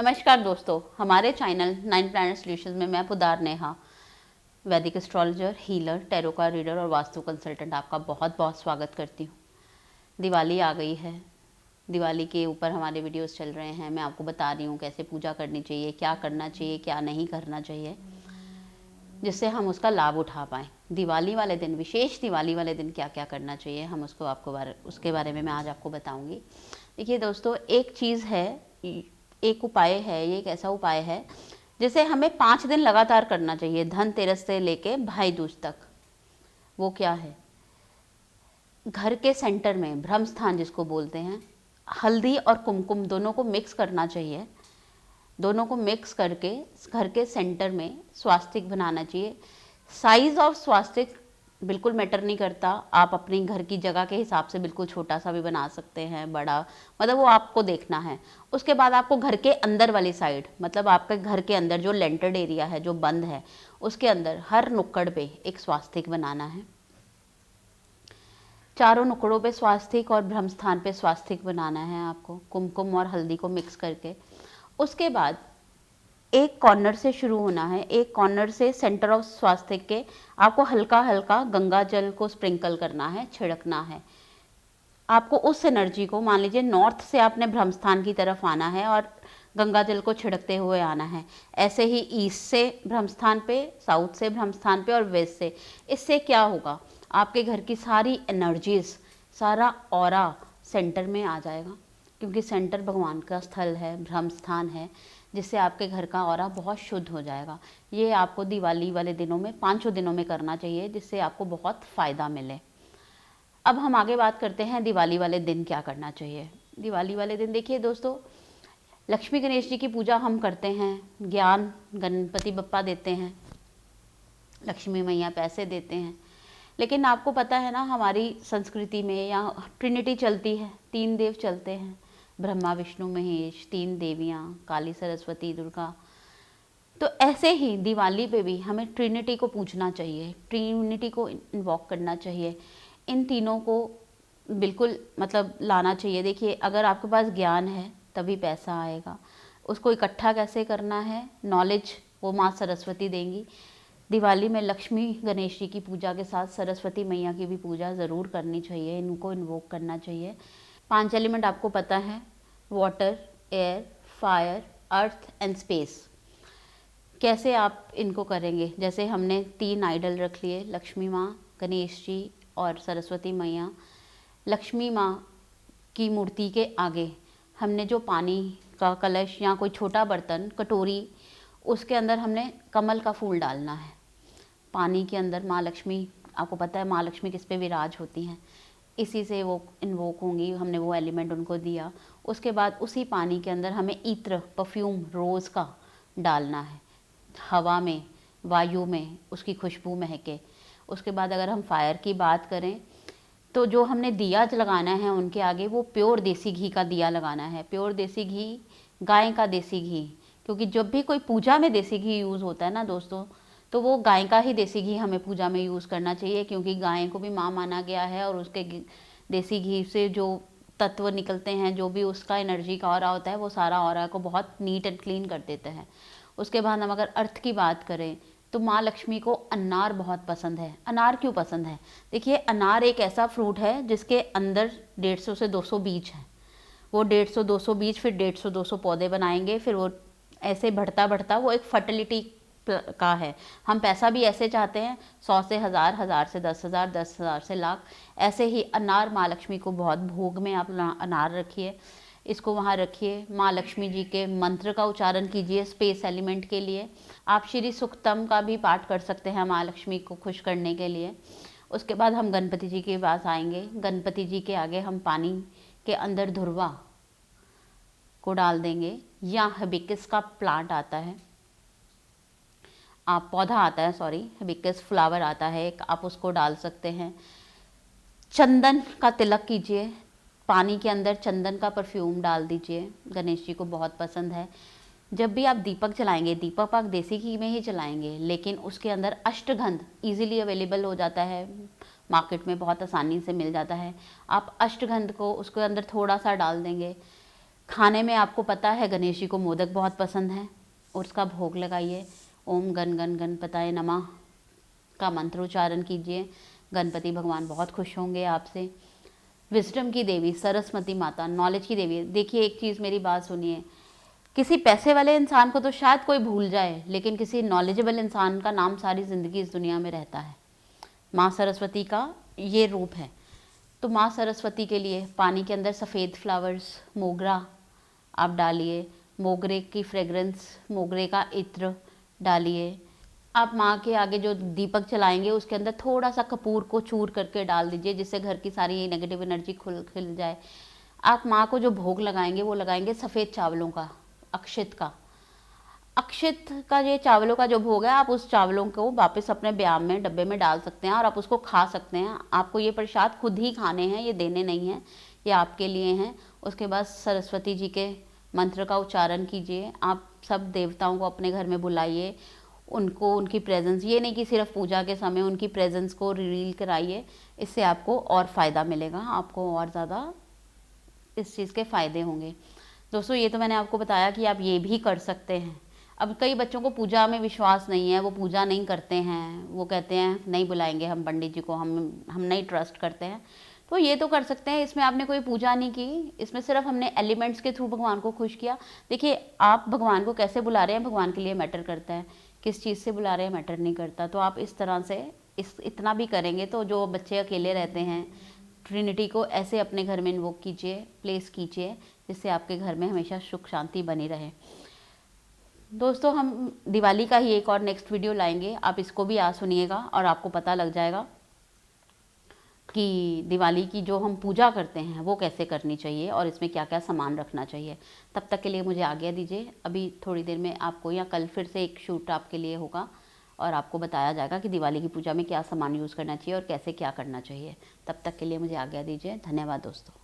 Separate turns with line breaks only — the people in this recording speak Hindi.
नमस्कार दोस्तों, हमारे चैनल 9 प्लैनेट सॉल्यूशंस में मैं पुदार नेहा, वैदिक astrologer, healer, tarot card reader और वास्तु कंसल्टेंट आपका बहुत बहुत स्वागत करती हूँ। दिवाली आ गई है। दिवाली के ऊपर हमारे वीडियोस चल रहे हैं। मैं आपको बता रही हूँ कैसे पूजा करनी चाहिए, क्या करना चाहिए, क्या नहीं करना चाहिए, जिससे हम उसका लाभ उठा पाएँ। दिवाली वाले दिन, विशेष दिवाली वाले दिन क्या क्या करना चाहिए, हम उसके बारे में मैं आज आपको बताऊँगी। देखिए दोस्तों, एक चीज़ है, एक उपाय है, ये एक ऐसा उपाय है जिसे हमें 5 दिन लगातार करना चाहिए, धनतेरस से लेके भाई दूज तक। वो क्या है? घर के सेंटर में, ब्रह्म स्थान जिसको बोलते हैं, हल्दी और कुमकुम दोनों को मिक्स करना चाहिए। दोनों को मिक्स करके घर के सेंटर में स्वास्तिक बनाना चाहिए। साइज ऑफ स्वास्तिक बिल्कुल मैटर नहीं करता। आप अपनी घर की जगह के हिसाब से बिल्कुल छोटा सा भी बना सकते हैं, बड़ा, मतलब वो आपको देखना है। उसके बाद आपको घर के अंदर वाली साइड, मतलब आपके घर के अंदर जो लेंटर्ड एरिया है, जो बंद है, उसके अंदर हर नुक्कड़ पे एक स्वास्तिक बनाना है। चारों नुक्कड़ों पे स्वास्तिक और ब्रह्म स्थान पे स्वास्तिक बनाना है आपको, कुमकुम और हल्दी को मिक्स करके। उसके बाद एक कॉर्नर से शुरू होना है। एक कॉर्नर से सेंटर ऑफ स्वास्तिक के आपको हल्का हल्का गंगा जल को स्प्रिंकल करना है, छिड़कना है। आपको उस एनर्जी को, मान लीजिए नॉर्थ से आपने ब्रह्म स्थान की तरफ आना है और गंगा जल को छिड़कते हुए आना है। ऐसे ही ईस्ट से ब्रह्म स्थान पे, साउथ से ब्रह्म स्थान पे और वेस्ट से। इससे क्या होगा? आपके घर की सारी एनर्जीज, सारा ऑरा सेंटर में आ जाएगा, क्योंकि सेंटर भगवान का स्थल है, ब्रह्म स्थान है, जिससे आपके घर का ऑरा बहुत शुद्ध हो जाएगा। ये आपको दिवाली वाले दिनों में, 5 दिनों में करना चाहिए, जिससे आपको बहुत फ़ायदा मिले। अब हम आगे बात करते हैं दिवाली वाले दिन क्या करना चाहिए। दिवाली वाले दिन देखिए दोस्तों, लक्ष्मी गणेश जी की पूजा हम करते हैं, ज्ञान गणपति बप्पा देते हैं, लक्ष्मी मैया पैसे देते हैं। लेकिन आपको पता है ना, हमारी संस्कृति में या ट्रिनिटी चलती है, 3 देव चलते हैं, ब्रह्मा विष्णु महेश, 3 देवियाँ, काली सरस्वती दुर्गा। तो ऐसे ही दिवाली पे भी हमें ट्रिनिटी को पूजना चाहिए, ट्रिनिटी को इन्वॉक करना चाहिए। इन तीनों को बिल्कुल मतलब लाना चाहिए। देखिए, अगर आपके पास ज्ञान है तभी पैसा आएगा। उसको इकट्ठा कैसे करना है, नॉलेज वो माँ सरस्वती देंगी। दिवाली में लक्ष्मी गणेश जी की पूजा के साथ सरस्वती मैया की भी पूजा ज़रूर करनी चाहिए, इनको इन्वोक करना चाहिए। 5 एलिमेंट आपको पता है, water, air, fire, earth and space. कैसे आप इनको करेंगे? जैसे हमने 3 आइडल रख लिए, लक्ष्मी माँ, गणेश जी और सरस्वती मैया। लक्ष्मी माँ की मूर्ति के आगे हमने जो पानी का कलश या कोई छोटा बर्तन, कटोरी, उसके अंदर हमने कमल का फूल डालना है। पानी के अंदर माँ लक्ष्मी, आपको पता है माँ लक्ष्मी किस पे विराज होती हैं, इसी से वो इन्वोक होंगी। हमने वो एलिमेंट उनको दिया। उसके बाद उसी पानी के अंदर हमें इत्र, परफ्यूम, रोज़ का डालना है, हवा में, वायु में उसकी खुशबू महके। उसके बाद अगर हम फायर की बात करें, तो जो हमने दिया लगाना है उनके आगे, वो प्योर देसी घी का दिया लगाना है। प्योर देसी घी, गाय का देसी घी, क्योंकि जब भी कोई पूजा में देसी घी यूज़ होता है ना दोस्तों, तो वो गाय का ही देसी घी हमें पूजा में यूज़ करना चाहिए, क्योंकि गाय को भी माँ माना गया है। और उसके देसी घी से जो तत्व निकलते हैं, जो भी उसका एनर्जी का ऑरा होता है, वो सारा ऑरा को बहुत नीट एंड क्लीन कर देते हैं। उसके बाद हम अगर अर्थ की बात करें, तो माँ लक्ष्मी को अनार बहुत पसंद है। अनार क्यों पसंद है? देखिए, अनार एक ऐसा फ्रूट है जिसके अंदर 150 से 200 बीज हैं। वो 150-200 बीज फिर 150-200 पौधे बनाएंगे, फिर वो ऐसे बढ़ता बढ़ता वो एक फर्टिलिटी का है। हम पैसा भी ऐसे चाहते हैं, 100 से 1000, 1000 से 10,000, 10,000 से लाख। ऐसे ही अनार माँ लक्ष्मी को बहुत, भोग में आप अनार रखिए, इसको वहाँ रखिए। माँ लक्ष्मी जी के मंत्र का उच्चारण कीजिए स्पेस एलिमेंट के लिए। आप श्री सुक्तम का भी पाठ कर सकते हैं माँ लक्ष्मी को खुश करने के लिए। उसके बाद हम गणपति जी के पास आएंगे। गणपति जी के आगे हम पानी के अंदर धुरवा को डाल देंगे, या हिबिस्कस का प्लांट आता है, आप पौधा आता है, सॉरी, हिबिस्कस फ्लावर आता है एक, आप उसको डाल सकते हैं। चंदन का तिलक कीजिए, पानी के अंदर चंदन का परफ्यूम डाल दीजिए, गणेश जी को बहुत पसंद है। जब भी आप दीपक जलाएंगे, दीपक आप देसी घी में ही जलाएंगे, लेकिन उसके अंदर अष्टगंध इजीली अवेलेबल हो जाता है, मार्केट में बहुत आसानी से मिल जाता है। आप अष्टगंध को उसके अंदर थोड़ा सा डाल देंगे, खाने में आपको पता है गणेश जी को मोदक बहुत पसंद है, और उसका भोग लगाइए। ओम गण गण गणपताय नमः का मंत्रोच्चारण कीजिए। गणपति भगवान बहुत खुश होंगे आपसे। विजडम की देवी सरस्वती माता, नॉलेज की देवी। देखिए एक चीज़, मेरी बात सुनिए, किसी पैसे वाले इंसान को तो शायद कोई भूल जाए, लेकिन किसी नॉलेजेबल इंसान का नाम सारी ज़िंदगी इस दुनिया में रहता है। माँ सरस्वती का ये रूप है। तो माँ सरस्वती के लिए पानी के अंदर सफ़ेद फ्लावर्स, मोगरा आप डालिए, मोगरे की फ्रेग्रेंस, मोगरे का इत्र डालिए। आप माँ के आगे जो दीपक जलाएंगे उसके अंदर थोड़ा सा कपूर को चूर करके डाल दीजिए, जिससे घर की सारी नेगेटिव एनर्जी खिल जाए। आप माँ को जो भोग लगाएंगे वो लगाएंगे सफ़ेद चावलों का, अक्षित का। अक्षित का ये चावलों का जो भोग है, आप उस चावलों को वापस अपने ब्याम में डब्बे में डाल सकते हैं और आप उसको खा सकते हैं। आपको ये प्रसाद खुद ही खाने हैं, ये देने नहीं हैं, ये आपके लिए हैं। उसके बाद सरस्वती जी के मंत्र का उच्चारण कीजिए। आप सब देवताओं को अपने घर में बुलाइए, उनको उनकी प्रेजेंस, ये नहीं कि सिर्फ पूजा के समय उनकी प्रेजेंस को रिवील कराइए। इससे आपको और फ़ायदा मिलेगा, आपको और ज़्यादा इस चीज़ के फ़ायदे होंगे। दोस्तों ये तो मैंने आपको बताया कि आप ये भी कर सकते हैं। अब कई बच्चों को पूजा में विश्वास नहीं है, वो पूजा नहीं करते हैं, वो कहते हैं नहीं बुलाएंगे हम पंडित जी को, हम नहीं ट्रस्ट करते हैं। तो ये तो कर सकते हैं, इसमें आपने कोई पूजा नहीं की, इसमें सिर्फ हमने एलिमेंट्स के थ्रू भगवान को खुश किया। देखिए आप भगवान को कैसे बुला रहे हैं भगवान के लिए मैटर करता है, किस चीज़ से बुला रहे हैं मैटर नहीं करता। तो आप इस तरह से इतना भी करेंगे तो जो बच्चे अकेले रहते हैं, ट्रिनिटी को ऐसे अपने घर में इन्वोक कीजिए, प्लेस कीजिए, जिससे आपके घर में हमेशा सुख शांति बनी रहे। दोस्तों हम दिवाली का ही एक और नेक्स्ट वीडियो लाएंगे, आप इसको भी आज सुनिएगा और आपको पता लग जाएगा कि दिवाली की जो हम पूजा करते हैं वो कैसे करनी चाहिए और इसमें क्या क्या सामान रखना चाहिए। तब तक के लिए मुझे आज्ञा दीजिए। अभी थोड़ी देर में आपको, या कल फिर से एक शूट आपके लिए होगा और आपको बताया जाएगा कि दिवाली की पूजा में क्या सामान यूज़ करना चाहिए और कैसे क्या करना चाहिए। तब तक के लिए मुझे आज्ञा दीजिए। धन्यवाद दोस्तों।